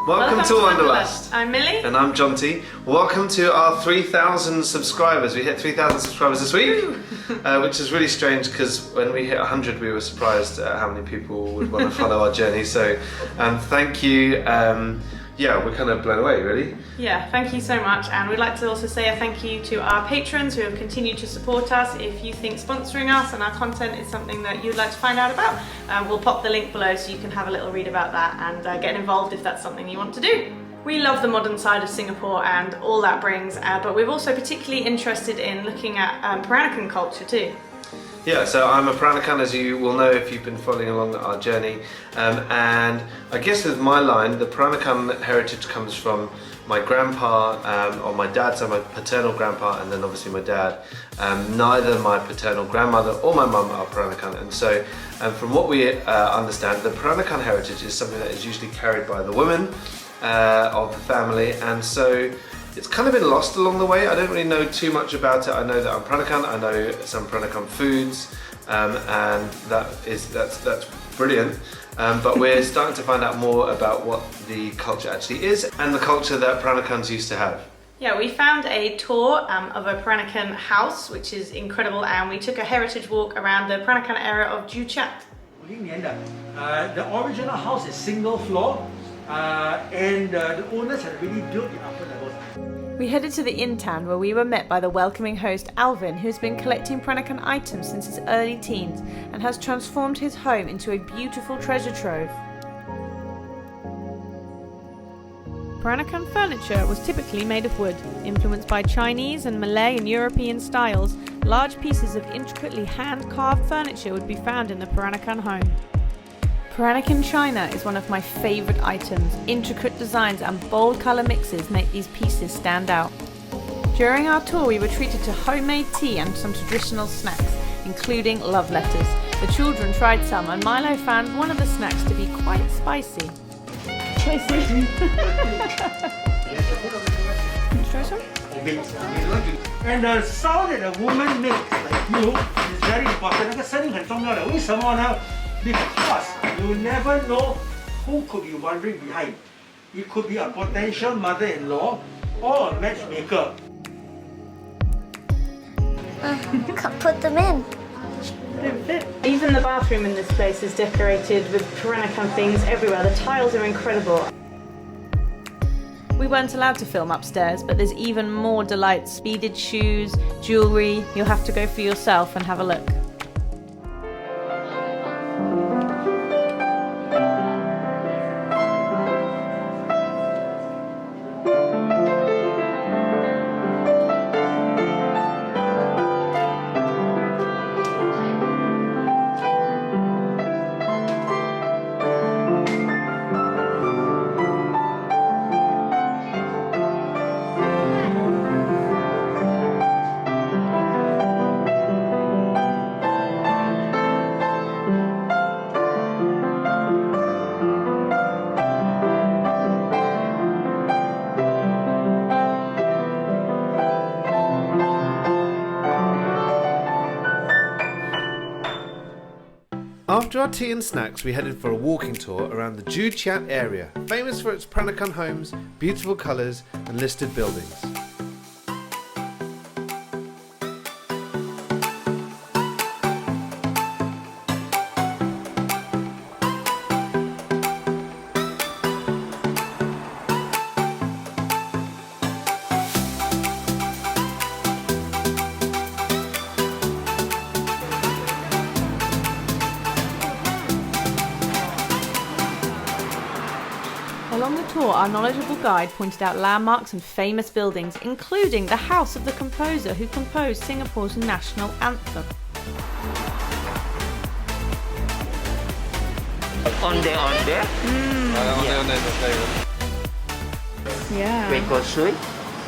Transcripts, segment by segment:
Welcome to Wonderlust. I'm Millie. And I'm Jonty. Welcome to our 3,000 subscribers. We hit 3,000 subscribers this week, which is really strange because when we hit 100 we were surprised at how many people would want to follow our journey. So thank you. Yeah, we're kind of blown away, really. Yeah, thank you so much. And we'd like to also say a thank you to our patrons who have continued to support us. If you think sponsoring us and our content is something that you'd like to find out about, we'll pop the link below so you can have a little read about that and get involved if that's something you want to do. We love the modern side of Singapore and all that brings, but we're also particularly interested in looking at Peranakan culture too. Yeah, so I'm a Peranakan, as you will know if you've been following along our journey, and I guess with my line, the Peranakan heritage comes from my grandpa, on my dad's side, my paternal grandpa, and then obviously my dad. Neither my paternal grandmother or my mum are Peranakan, and so from what we understand, the Peranakan heritage is something that is usually carried by the women of the family, and so it's kind of been lost along the way. I don't really know too much about it. I know that I'm Peranakan, I know some Peranakan foods, and that's brilliant. But we're starting to find out more about what the culture actually is and the culture that Peranakans used to have. Yeah, we found a tour of a Peranakan house, which is incredible, and we took a heritage walk around the Peranakan area of Joo Chiat. The original house is single floor, and the owners had really built the upper levels. We headed to the Intan, where we were met by the welcoming host Alvin, who's been collecting Peranakan items since his early teens and has transformed his home into a beautiful treasure trove. Peranakan furniture was typically made of wood. Influenced by Chinese and Malay and European styles, large pieces of intricately hand-carved furniture would be found in the Peranakan home. Peranakan china is one of my favourite items. Intricate designs and bold colour mixes make these pieces stand out. During our tour we were treated to homemade tea and some traditional snacks, including love letters. The children tried some and Milo found one of the snacks to be quite spicy. Spicy? Can you try some? And the sound that a woman makes, like you, is very important. 那个声音很重要的。为什么呢？ Because you never know who could be wandering behind. It could be a potential mother-in-law or a matchmaker. Can't put them in. Don't fit. Even the bathroom in this place is decorated with Peranakan things everywhere. The tiles are incredible. We weren't allowed to film upstairs, but there's even more delights. Beaded shoes, jewellery. You'll have to go for yourself and have a look. After our tea and snacks, we headed for a walking tour around the Joo Chiat area, famous for its Peranakan homes, beautiful colours and listed buildings. Along the tour, our knowledgeable guide pointed out landmarks and famous buildings, including the house of the composer who composed Singapore's national anthem. Onde. Yeah. Rekosui.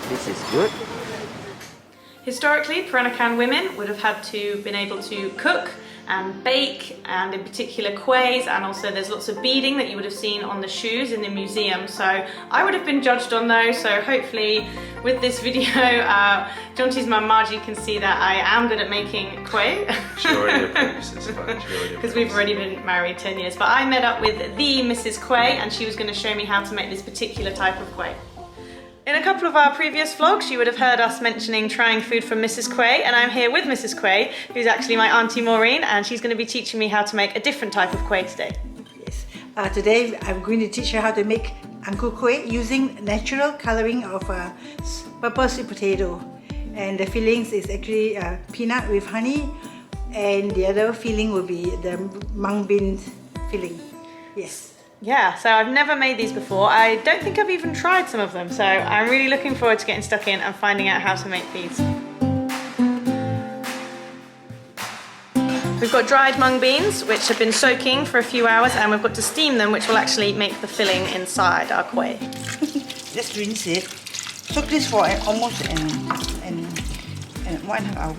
This is good. Historically, Peranakan women would have had to been able to cook and bake, and in particular kuehs, and also there's lots of beading that you would have seen on the shoes in the museum. So I would have been judged on those, so hopefully with this video Jonty's mum Margie can see that I am good at making kueh. She already approves, it's fine. Because we've already been married 10 years. But I met up with the Mrs Kueh, and she was going to show me how to make this particular type of kueh. In a couple of our previous vlogs, you would have heard us mentioning trying food from Mrs Kueh, and I'm here with Mrs Kueh, who's actually my Auntie Maureen, and she's going to be teaching me how to make a different type of kueh today. Yes. Today I'm going to teach you how to make Angkokoe using natural colouring of purple sweet potato. And the fillings is actually peanut with honey, and the other filling will be the mung bean filling. Yes. Yeah, so I've never made these before. I don't think I've even tried some of them, so I'm really looking forward to getting stuck in and finding out how to make these. We've got dried mung beans, which have been soaking for a few hours, and we've got to steam them, which will actually make the filling inside our kueh. Just rinse it. Soak this for almost 1.5 hours.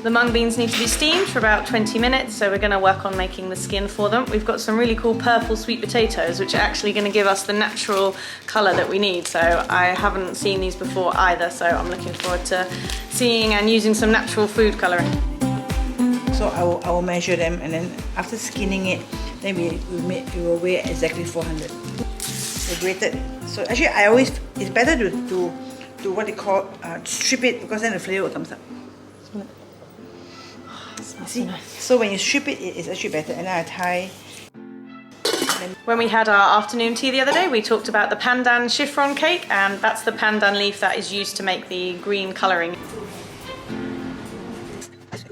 The mung beans need to be steamed for about 20 minutes, so we're going to work on making the skin for them. We've got some really cool purple sweet potatoes, which are actually going to give us the natural colour that we need. So I haven't seen these before either, so I'm looking forward to seeing and using some natural food colouring. So I will measure them, and then after skinning it, then we will weigh exactly 400. So grated. So actually, it's better to do what they call strip it, because then the flavour comes up. See? So when you strip it, it's actually better. And now I tie. When we had our afternoon tea the other day, we talked about the Pandan chiffron cake, and that's the pandan leaf that is used to make the green colouring.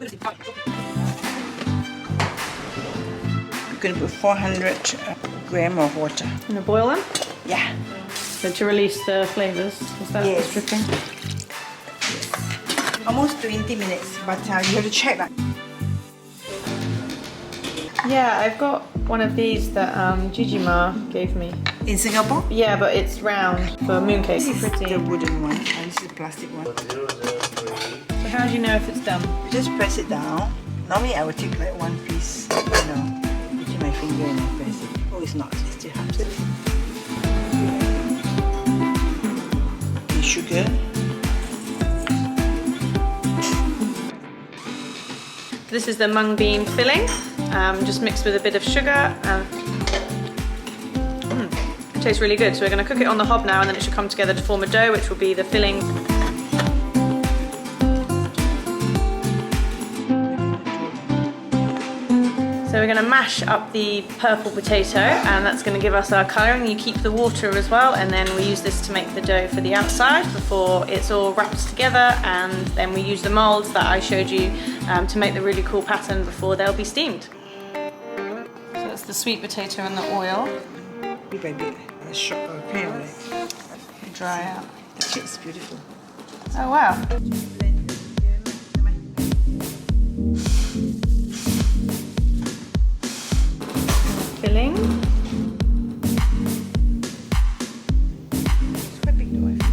You're going to put 400 grams of water. And to boil them? Yeah. So to release the flavours, is that the stripping? Yes. Almost 20 minutes, but you have to check that. Yeah, I've got one of these that Jijima gave me. In Singapore? Yeah, but it's round for mooncake. This is Pretty. the wooden one, and this is the plastic one. So how do you know if it's done? You just press it down. Normally I would take like one piece, between my finger and I press it. Oh, it's not, it's still hard. The sugar. This is the mung bean filling, just mixed with a bit of sugar. It tastes really good. So we're going to cook it on the hob now, and then it should come together to form a dough, which will be the filling. So we're going to mash up the purple potato, and that's going to give us our colouring. You keep the water as well, and then we use this to make the dough for the outside before it's all wrapped together, and then we use the moulds that I showed you to make the really cool pattern before they'll be steamed. So that's the sweet potato and the oil. Bit by bit, kind of like Dry out. the shape's beautiful. Oh wow. Filling. It's quite big though, I feel.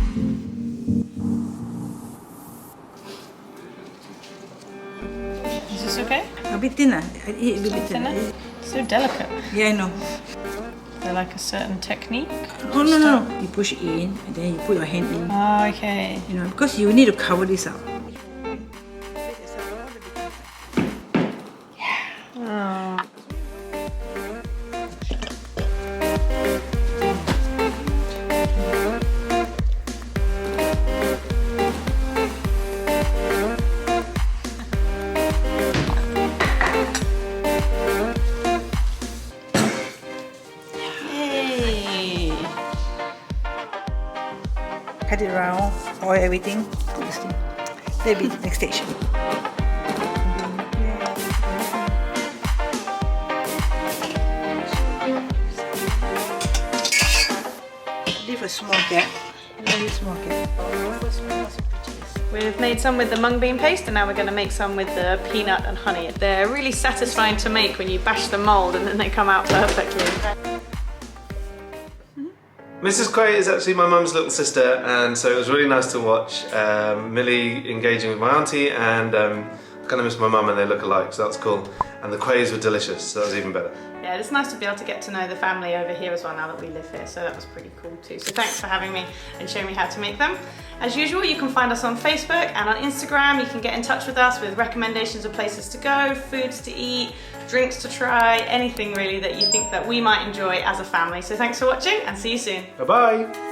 Is this okay? A bit thinner. I eat a bit thinner. Thinner? So delicate. Yeah, I know. Is there like a certain technique? Oh no. You push it in, and then you put your hand in. Oh, okay. Because you need to cover this up. Oh. Cut it around, oil everything, put this thing. That'll be the next stage. Leave a small gap. Very small gap. We've made some with the mung bean paste, and now we're going to make some with the peanut and honey. They're really satisfying to make when you bash the mould and then they come out perfectly. Mrs Kueh is actually my mum's little sister, and so it was really nice to watch Millie engaging with my auntie, and I kind of miss my mum and they look alike, so that's cool. And the Kuehs were delicious, so that was even better. Yeah, it's nice to be able to get to know the family over here as well now that we live here, so that was pretty cool too. So thanks for having me and showing me how to make them. As usual, you can find us on Facebook and on Instagram. You can get in touch with us with recommendations of places to go, foods to eat, drinks to try, anything really that you think that we might enjoy as a family. So thanks for watching and see you soon. Bye bye!